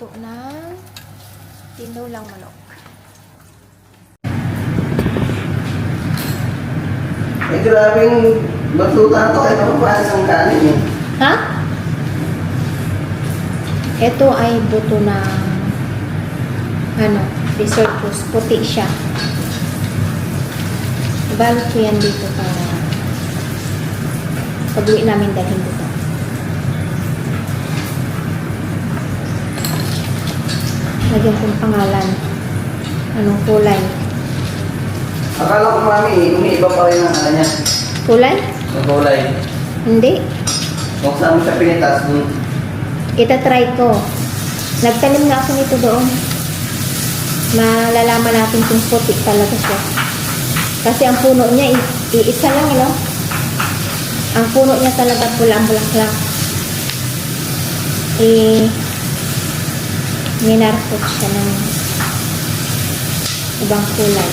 magluto ng tinulang manok. Eh, grabing magluto to. Ito pa paano ng kanin eh. Ha? Ito ay buto ng risottos. Puti siya. Ibalot ko yan dito para pag-uwi namin dalhin dito. Lagyan kong pangalan. Anong kulay? Akala ko mami, umiiba pa rin ang kanya. Kulay? Ang kulay. Hindi. Kung saan mo siya pinitas, Itatry ko. Nagtanim nga ako nito doon. Malalaman natin kung puti talaga siya. Kasi ang puno niya, iisa lang, no? Ang puno niya talaga pulang bulaklak. Minarkot siya ng ibang kulay.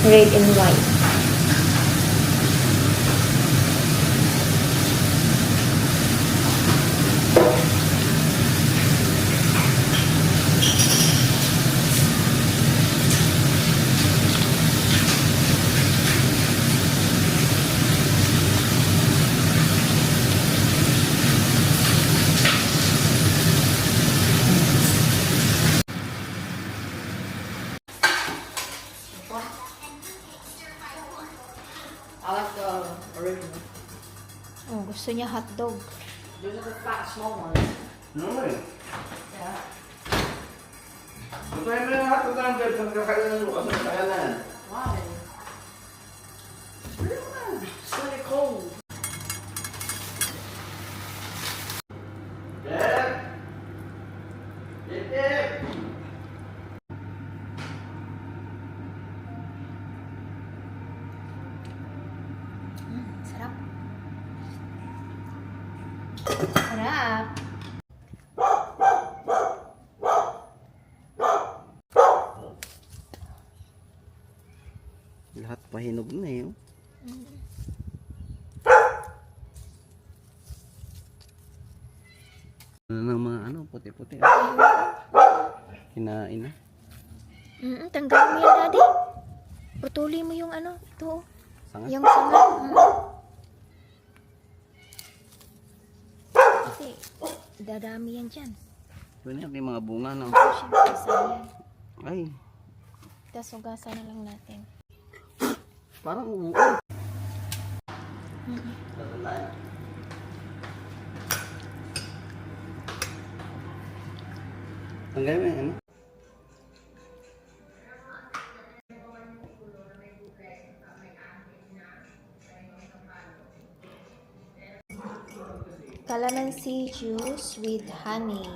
Red and white. I like the original. Oh, gusto niya hotdog. Those are the fat, small ones. no eh. Yeah. Kung tayo may lahat ko lang dyan, pagkakailan mo kasi sa kanan. Why? It's really cold. Dad! Dip! Sarap. Sarap. Lahat pahinog na eh. Ano ng mga puti-puti. Kinain na. Tanggalin mo yan, Daddy. Putuli mo yung ito. Sanga? Yung sanga. Kasi, dadami yan dyan. Ito na yung mga bunga na. Siyempre, sayang. Ay, Tapos, ugasan na lang natin. parang uwi. Tanggalin mo yan. Calamansi juice with honey.